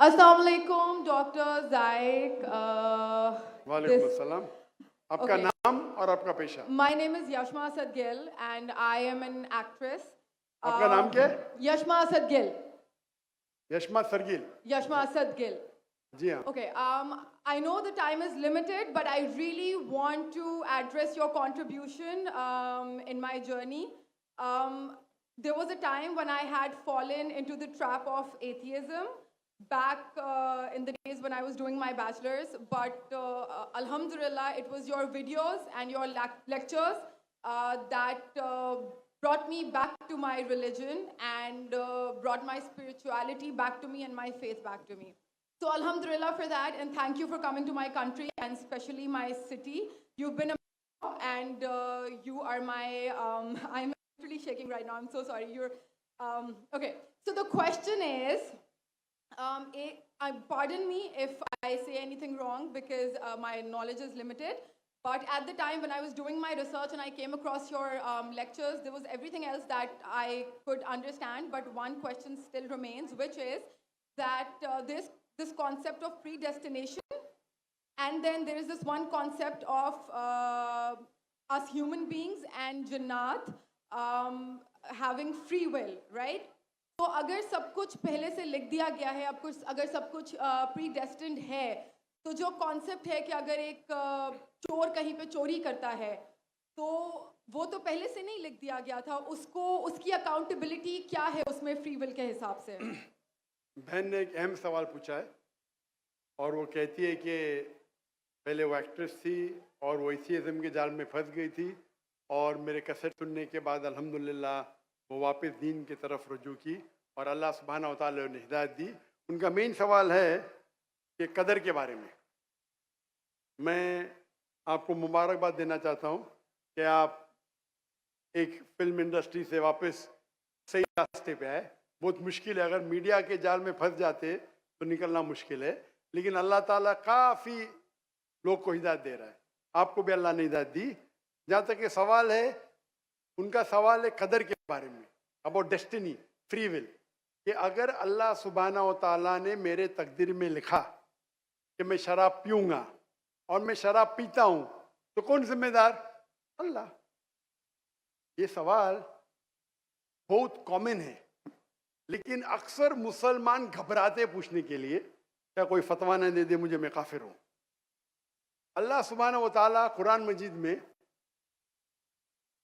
Assalamu alaikum, Dr. Zaik. वालेकुम अस्सलाम। आपका Okay. नाम और आपका पेशा? My name is Yashma Asad Gill, and I am an actress. आपका नाम क्या है? Yashma Asad Gill. Yashma सरगिल। Yashma Asad Gill. जी हाँ। Okay. I know the time is limited, but I really want to address your contribution in my journey. There was a time when I had fallen into the trap of atheism back in the days when I was doing my bachelor's. But Alhamdulillah, it was your videos and your lectures that brought me back to my religion and brought my spirituality back to me and my faith back to me. So Alhamdulillah for that, and thank you for coming to my country and especially my city. You've been a and you are my, I'm actually shaking right now, I'm so sorry. Okay, so the question is, pardon me if I say anything wrong because my knowledge is limited. But at the time when I was doing my research and I came across your lectures, there was everything else that I could understand. But one question still remains, which is that this concept of predestination, and then there is this one concept of us human beings and Jannat having free will, right? तो अगर सब कुछ पहले से लिख दिया गया है, अब कुछ अगर सब कुछ प्रीडेस्टिन्ड है, तो जो कॉन्सेप्ट है कि अगर एक चोर कहीं पे चोरी करता है, तो वो तो पहले से नहीं लिख दिया गया था, उसको उसकी अकाउंटेबिलिटी क्या है उसमें फ्री विल के हिसाब से? बहन ने एक अहम सवाल पूछा है और वो कहती है कि पहले वो एक्ट्रेस थी और वो एथियज्म के जाल में फंस गई थी और मेरे कैसेट सुनने के बाद अल्हम्दुलिल्लाह वो वापस दीन की तरफ रुजू की और अल्लाह सुब्हानहू व तआला ने हिदायत दी। उनका मेन सवाल है कि कदर के बारे में। मैं आपको मुबारकबाद देना चाहता हूँ कि आप एक फिल्म इंडस्ट्री से वापस सही रास्ते पे आए। बहुत मुश्किल है, अगर मीडिया के जाल में फंस जाते तो निकलना मुश्किल है, लेकिन अल्लाह ताला काफ़ी लोग को हिदायत दे रहा है। आपको भी अल्लाह ने हिदायत दी। जहाँ तक ये सवाल है, उनका सवाल है कदर के बारे में, अबाउट डेस्टिनी, फ्री विल, कि अगर अल्लाह सुब्हानहू व तआला ने मेरे तकदीर में लिखा कि मैं शराब पीऊँगा और मैं शराब पीता हूँ, तो कौन जिम्मेदार? अल्लाह। ये सवाल बहुत कॉमन है, लेकिन अक्सर मुसलमान घबराते पूछने के लिए, क्या कोई फतवा न दे दे मुझे, मैं काफिर हूँ। अल्लाह सुब्हानहू व तआला कुरान मजीद में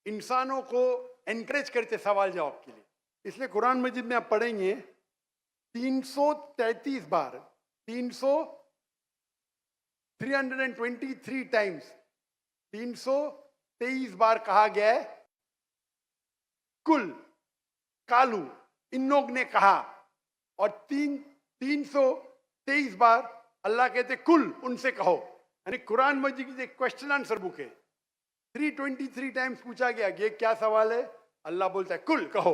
इंसानों को एनकरेज करते सवाल जवाब के लिए, इसलिए कुरान मजीद में आप पढ़ेंगे 333 बार 323 टाइम्स 323 बार कहा गया है कुल, कालू, इन लोग ने कहा, और 323 बार अल्लाह कहते कुल, उनसे कहो। यानी कुरान मजीद की एक क्वेश्चन आंसर बुक है। 323 टाइम्स पूछा गया कि क्या सवाल है, अल्लाह बोलता है कुल, कहो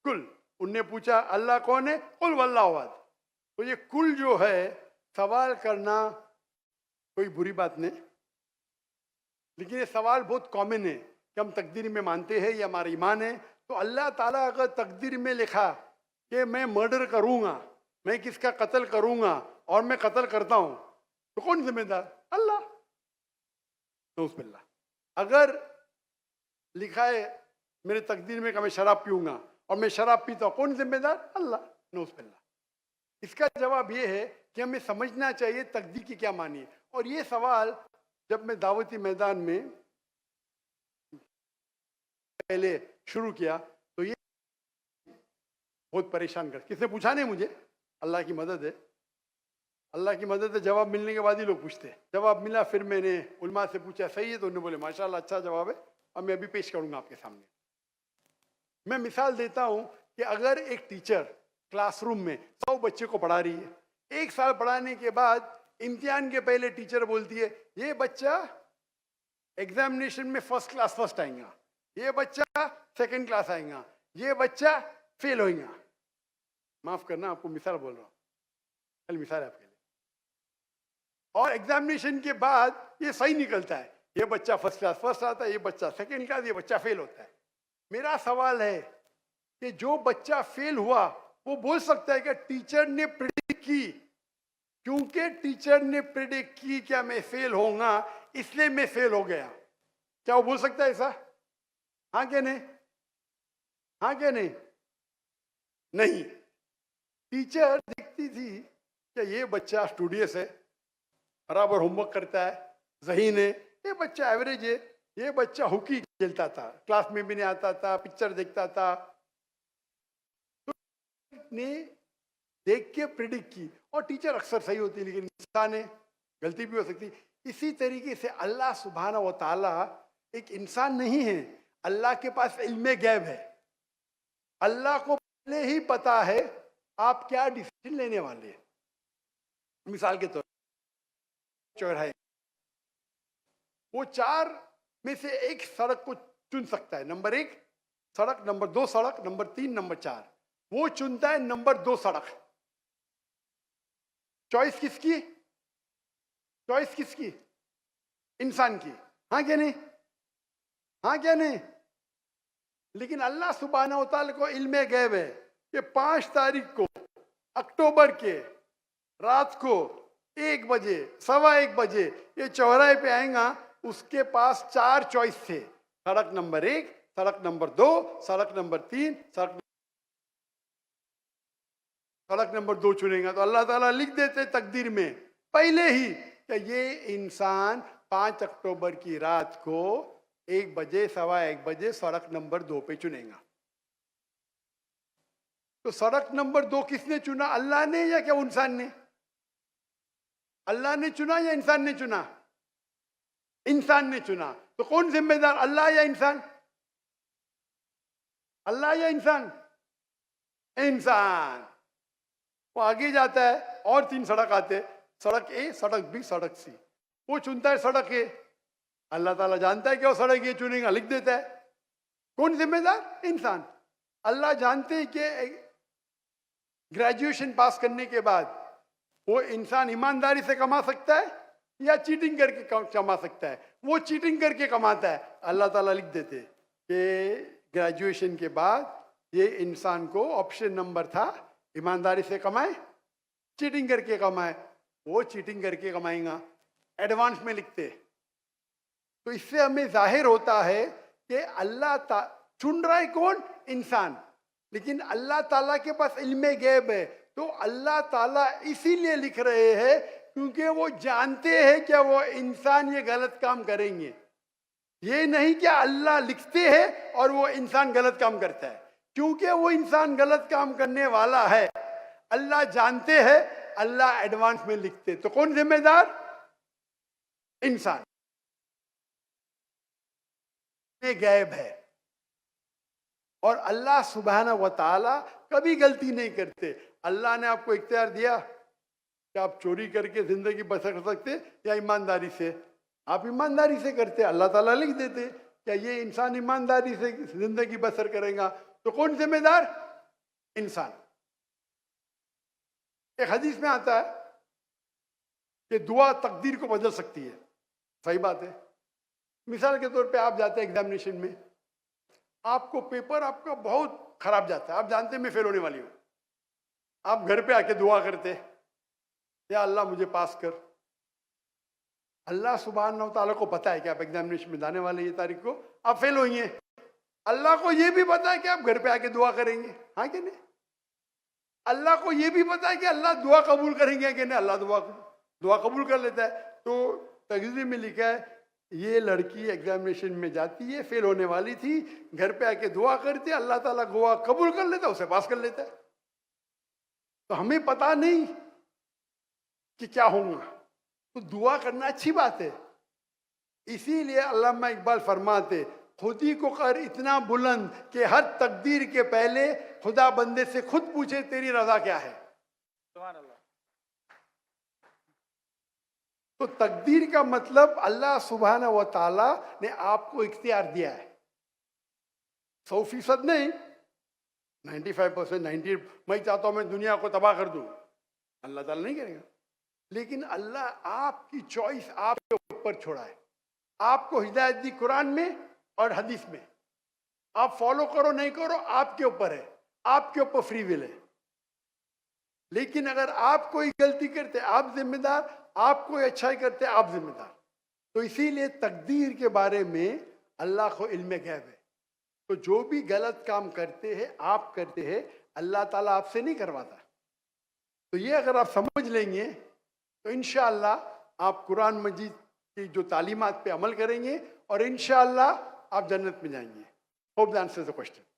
कुल। उनने पूछा अल्लाह कौन है, कुल वल्लाहु अहद। तो ये कुल जो है, सवाल करना कोई बुरी बात नहीं, लेकिन ये सवाल बहुत कॉमन है कि हम तकदीर में मानते हैं, ये हमारा ईमान है। तो अल्लाह ताला अगर तकदीर में लिखा कि मैं मर्डर करूंगा, मैं किसका कत्ल करूंगा और मैं कत्ल करता हूं, तो कौन जिम्मेदार? अल्लाह। नऊज़ुबिल्लाह। अगर लिखा है मेरे तकदीर में कि मैं शराब पीऊंगा और मैं शराब पीता हूं, कौन जिम्मेदार? अल्लाह। नऊज़ुबिल्लाह। इसका जवाब ये है कि हमें समझना चाहिए तकदीर की क्या मानी है। और ये सवाल जब मैं दावती मैदान में पहले शुरू किया तो ये बहुत परेशान कर, किसने पूछा नहीं मुझे, अल्लाह की मदद है, अल्लाह की मदद है। जवाब मिलने के बाद ही लोग पूछते हैं। जवाब मिला, फिर मैंने उलमा से पूछा सही है, तो उन्होंने बोले माशाल्लाह अच्छा जवाब है, और मैं अभी पेश करूंगा आपके सामने। मैं मिसाल देता हूं कि अगर एक टीचर क्लासरूम में 100 बच्चे को पढ़ा रही है, 1 साल पढ़ाने के बाद इम्तिहान के पहले टीचर बोलती है ये बच्चा एग्जामिनेशन में फर्स्ट क्लास फर्स्ट आएगा, ये बच्चा सेकंड क्लास आएगा, ये बच्चा फेल होगा। माफ करना, आपको मिसाल बोल रहा हूँ, कल मिसाल है आपके लिए। और एग्जामिनेशन के बाद ये सही निकलता है, ये बच्चा फर्स्ट क्लास फर्स्ट आता है, ये बच्चा सेकंड क्लास, ये बच्चा फेल होता है। मेरा सवाल है कि जो बच्चा फेल हुआ वो बोल सकता है कि टीचर ने प्रेडिक्ट की क्योंकि टीचर ने प्रिडिक्ट की क्या मैं फेल होऊंगा, इसलिए मैं फेल हो गया। क्या वो बोल सकता है ऐसा? हाँ क्या नहीं? हाँ क्या नहीं? नहीं। टीचर देखती थी कि ये बच्चा स्टूडियस है, बराबर होमवर्क करता है, ज़हीन है, ये बच्चा एवरेज है, ये बच्चा हॉकी खेलता था, क्लास में भी नहीं आता था, पिक्चर देखता था, तो ने देख के प्रिडिक्ट की। और टीचर अक्सर सही होती है, लेकिन इंसान है, गलती भी हो सकती। इसी तरीके से अल्लाह सुब्हाना व ताला एक इंसान नहीं है, अल्लाह के पास इल्मे गैब है। अल्लाह को पहले ही पता है आप क्या डिसीजन लेने वाले हैं। मिसाल के तौर चौराहे, वो चार में से एक सड़क को चुन सकता है, नंबर 1 सड़क, नंबर 2 सड़क, नंबर 3, नंबर 4। वो चुनता है नंबर 2 सड़क। चॉइस किसकी? चॉइस किसकी? इंसान की। हाँ क्या नहीं? हाँ क्या नहीं? लेकिन अल्लाह सुब्हानहू व तआला को इल्मे गैब है कि 5 तारीख को अक्टूबर के रात को 1 बजे, 1:15 बजे ये चौराहे पे आएगा। उसके पास 4 चॉइस थे, सड़क नंबर 1, सड़क नंबर 2, सड़क नंबर 3, सड़क नंबर 2 चुनेगा। तो अल्लाह ताला लिख देते तकदीर में पहले ही कि ये इंसान 5 अक्टूबर की रात को 1 बजे, 1:15 बजे सड़क नंबर 2 पे चुनेगा। तो सड़क नंबर 2 किसने चुना? अल्लाह ने या क्या इंसान ने? अल्लाह ने चुना या इंसान ने चुना? इंसान ने चुना। तो कौन जिम्मेदार, अल्लाह या इंसान? अल्लाह या इंसान? इंसान। वो आगे जाता है और 3 सड़क आते, सड़क ए, सड़क बी, सड़क सी। वो चुनता है सड़क ए। अल्लाह ताला जानता है कि वो सड़क ये चुनेगा, लिख देता है। कौन जिम्मेदार? इंसान। अल्लाह जानते हैं कि ग्रेजुएशन पास करने के बाद वो इंसान ईमानदारी से कमा सकता है या चीटिंग करके कमा सकता है। वो चीटिंग करके कमाता है, अल्लाह ताला लिख देते कि ग्रेजुएशन के बाद ये इंसान को ऑप्शन नंबर था ईमानदारी से कमाए, चीटिंग करके कमाए। वो चीटिंग करके कमाएगा, एडवांस में लिखते। तो इससे हमें जाहिर होता है कि अल्लाह चुन रहा है कौन? इंसान। लेकिन अल्लाह ताला के पास इल्मे गैब है, तो अल्लाह ताला इसीलिए लिख रहे हैं क्योंकि वो जानते हैं कि वो इंसान ये गलत काम करेंगे। ये नहीं कि अल्लाह लिखते हैं और वो इंसान गलत काम करता है। क्योंकि वो इंसान गलत काम करने वाला है, अल्लाह जानते हैं, अल्लाह एडवांस में लिखते। तो कौन जिम्मेदार? इंसान। ये गैब है। और अल्लाह सुब्हानहू व तआला कभी गलती नहीं करते। अल्लाह ने आपको इख्तियार दिया कि आप चोरी करके जिंदगी बसर कर सकते या ईमानदारी से। आप ईमानदारी से करते, अल्लाह ताला लिख देते क्या ये इंसान ईमानदारी से जिंदगी बसर करेगा। तो कौन जिम्मेदार? इंसान। एक हदीस में आता है कि दुआ तकदीर को बदल सकती है। सही बात है। मिसाल के तौर पे आप जाते हैं एग्जामिनेशन में, आपको पेपर आपका बहुत खराब जाता है, आप जानते हैं मैं फेल होने वाली हूँ। आप घर पे आके दुआ करते, या अल्लाह मुझे पास कर। अल्लाह सुब्हानहू तआला को पता है कि आप एग्जामिनेशन में जाने वाले ये तारीख को आप फेल होंगे। अल्लाह को ये भी पता है कि आप घर पे आके दुआ करेंगे। हाँ कि नहीं? अल्लाह को ये भी पता है कि अल्लाह दुआ कबूल करेंगे कि नहीं। अल्लाह दुआ कबूल कर लेता है। तो तकदीर में लिखा है ये लड़की एग्जामिनेशन में जाती है, फेल होने वाली थी, घर पे आके दुआ करती है, अल्लाह ताला दुआ कबूल कर लेता है, उसे पास कर लेता है। तो हमें पता नहीं कि क्या होगा, तो दुआ करना अच्छी बात है। इसीलिए अल्लामा इकबाल फरमाते खुदी को कर इतना बुलंद कि हर तकदीर के पहले खुदा बंदे से खुद पूछे तेरी रजा क्या है। सुभान अल्लाह। तो तकदीर का मतलब अल्लाह सुब्हानहू व तआला ने आपको इख्तियार दिया है। 100% नहीं, 95%, 90। मैं चाहता हूं मैं दुनिया को तबाह कर दूं, अल्लाह ताला नहीं करेगा। लेकिन अल्लाह आपकी चॉइस आपके ऊपर छोड़ा है। आपको हिदायत दी कुरान में और हदीस में, आप फॉलो करो नहीं करो आपके ऊपर है, आपके ऊपर फ्री विल है। लेकिन अगर आप कोई गलती करते आप जिम्मेदार, आप कोई अच्छाई करते आप जिम्मेदार। तो इसीलिए तकदीर के बारे में अल्लाह को इल्म गैब है। तो जो भी गलत काम करते हैं आप करते हैं, अल्लाह ताला आपसे नहीं करवाता। तो ये अगर आप समझ लेंगे तो इंशाअल्लाह आप कुरान मजीद की जो तालीमात पे अमल करेंगे और इंशाअल्लाह आप जन्नत में जाएंगे। Hope that answers the question.